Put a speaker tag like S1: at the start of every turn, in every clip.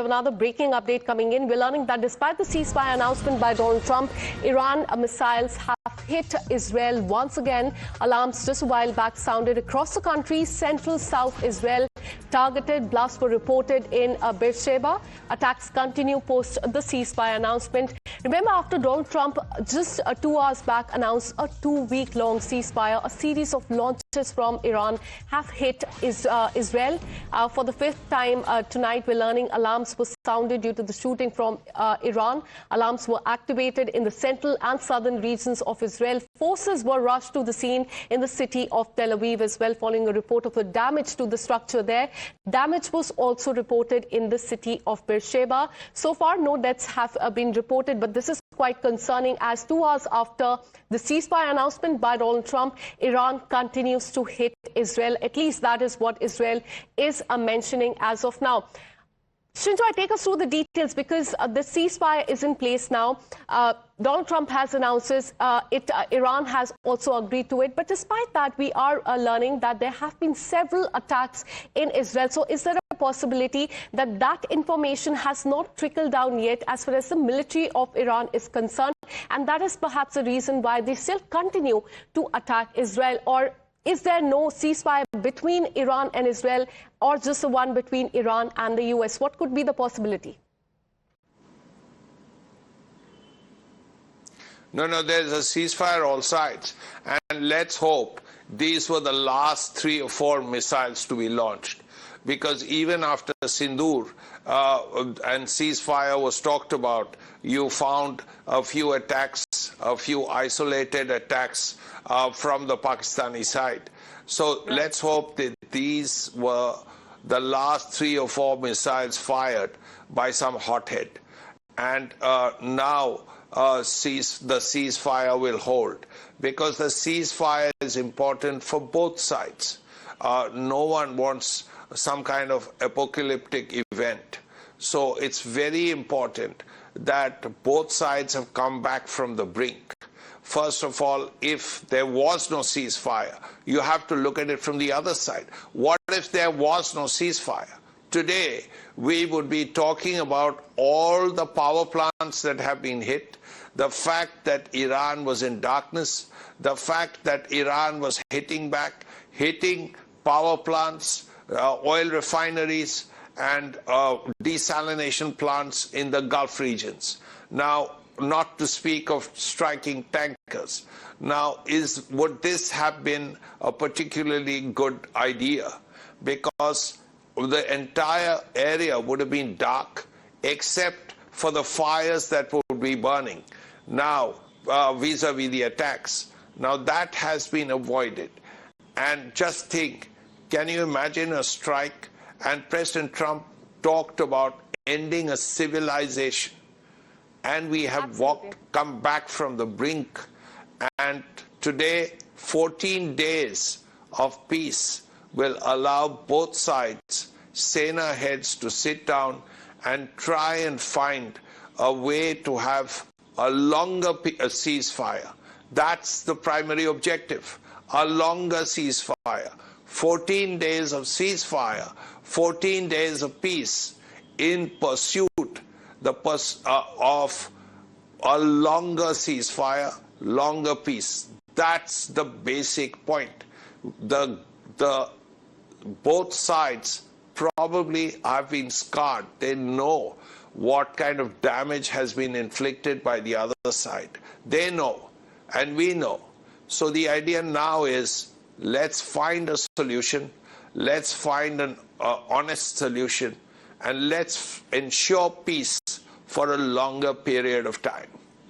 S1: have another breaking update coming in. We're learning that despite the ceasefire announcement by Donald Trump, Iran missiles have hit Israel once again. Alarms just a while back sounded across the country. Central South Israel targeted. Blasts were reported in Beersheba. Attacks continue post the ceasefire announcement. Remember, after Donald Trump just 2 hours back announced a 2-week-long ceasefire, a series of launches from Iran have hit Israel. For the 5th time tonight, we're learning alarms were sounded due to the shooting from Iran. Alarms were activated in the central and southern regions of Israel. Forces were rushed to the scene in the city of Tel Aviv as well, following a report of a damage to the structure there. Damage was also reported in the city of Beersheba. So far, no deaths have been reported, but this is quite concerning as 2 hours after the ceasefire announcement by Donald Trump, Iran continues to hit Israel. At least that is what Israel is mentioning as of now. Srinjoy, take us through the details because the ceasefire is in place now. Donald Trump has announced it. Iran has also agreed to it. But despite that, we are learning that there have been several attacks in Israel. So is there a possibility that that information has not trickled down yet as far as the military of Iran is concerned? And that is perhaps the reason why they still continue to attack Israel. Or is there no ceasefire between Iran and Israel, or just the one between Iran and the US? What could be the possibility?
S2: No, there's a ceasefire all sides. And let's hope these were the last 3 or 4 missiles to be launched. Because even after Sindoor and ceasefire was talked about, you found a few attacks, a few isolated attacks from the Pakistani side. So let's hope that these were the last 3 or 4 missiles fired by some hothead. And now the ceasefire will hold, because the ceasefire is important for both sides. No one wants some kind of apocalyptic event. So it's very important that both sides have come back from the brink. First of all, if there was no ceasefire, you have to look at it from the other side. What if there was no ceasefire? Today, we would be talking about all the power plants that have been hit, the fact that Iran was in darkness, the fact that Iran was hitting power plants, oil refineries, and desalination plants in the Gulf regions. Now, not to speak of striking tankers. Now, would this have been a particularly good idea? Because the entire area would have been dark except for the fires that would be burning. Now, vis-a-vis the attacks. Now, that has been avoided. And just think, can you imagine a strike? And President Trump talked about ending a civilization. And we have come back from the brink. And today, 14 days of peace will allow both sides, Sena heads, to sit down and try and find a way to have a longer ceasefire. That's the primary objective, a longer ceasefire. 14 days of ceasefire, 14 days of peace in pursuit of a longer ceasefire, longer peace. That's the basic point. Both sides probably have been scarred. They know what kind of damage has been inflicted by the other side. They know, and we know. So the idea now is, let's find a solution, let's find an honest solution, and let's ensure peace for a longer period of time.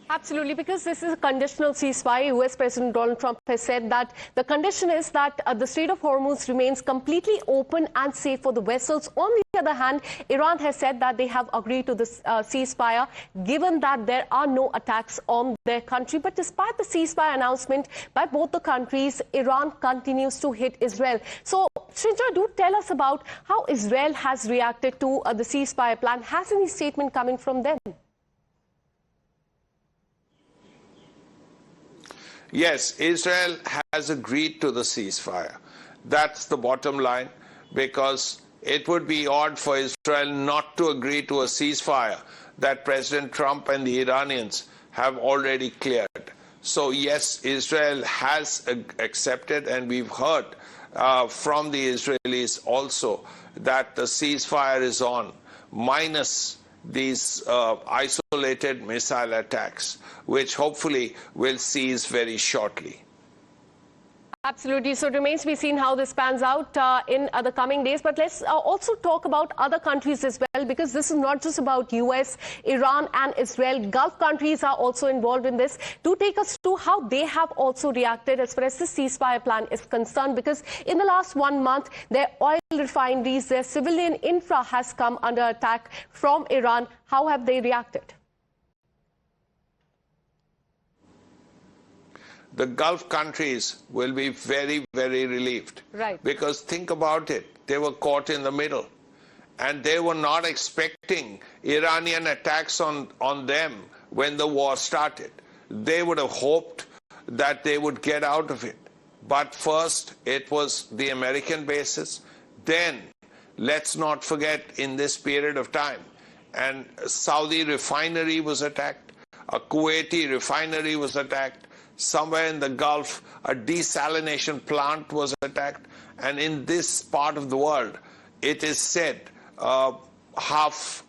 S1: Absolutely, because this is a conditional ceasefire. US President Donald Trump has said that the condition is that the Strait of Hormuz remains completely open and safe for the vessels. On the other hand, Iran has said that they have agreed to this ceasefire, given that there are no attacks on their country. But despite the ceasefire announcement by both the countries, Iran continues to hit Israel. So, Srinjoy, do tell us about how Israel has reacted to the ceasefire plan. Has any statement coming from them?
S2: Yes, Israel has agreed to the ceasefire. That's the bottom line, because it would be odd for Israel not to agree to a ceasefire that President Trump and the Iranians have already cleared. So yes, Israel has accepted, and we've heard from the Israelis also that the ceasefire is on, minus these isolated missile attacks, which hopefully will cease very shortly.
S1: Absolutely. So it remains to be seen how this pans out in the coming days. But let's also talk about other countries as well, because this is not just about US, Iran and Israel. Gulf countries are also involved in this. Do take us through how they have also reacted as far as the ceasefire plan is concerned, because in the last 1 month, their oil refineries, their civilian infra has come under attack from Iran. How have they reacted?
S2: The Gulf countries will be very, very relieved.
S1: Right.
S2: Because think about it, they were caught in the middle. And they were not expecting Iranian attacks on them when the war started. They would have hoped that they would get out of it. But first, it was the American bases. Then, let's not forget, in this period of time, and Saudi refinery was attacked, a Kuwaiti refinery was attacked, somewhere in the Gulf, a desalination plant was attacked. And in this part of the world, it is said, half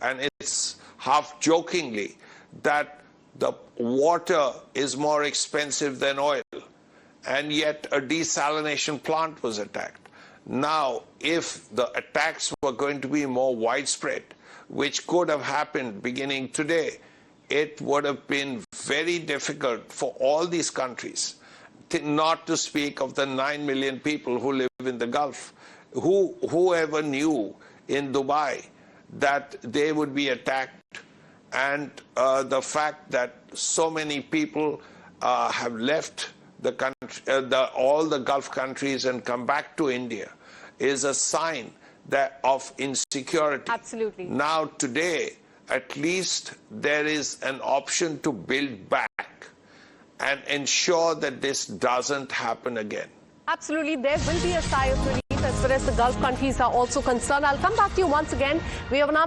S2: jokingly, that the water is more expensive than oil. And yet a desalination plant was attacked. Now, if the attacks were going to be more widespread, which could have happened beginning today, it would have been very difficult for all these countries, not to speak of the 9 million people who live in the Gulf. Whoever knew in Dubai that they would be attacked, and the fact that so many people have left the country, all the Gulf countries and come back to India is a sign of insecurity.
S1: Absolutely.
S2: Now today, at least there is an option to build back and ensure that this doesn't happen again.
S1: Absolutely. There will be a sigh of relief as far as the Gulf countries are also concerned. I'll come back to you once again. We have another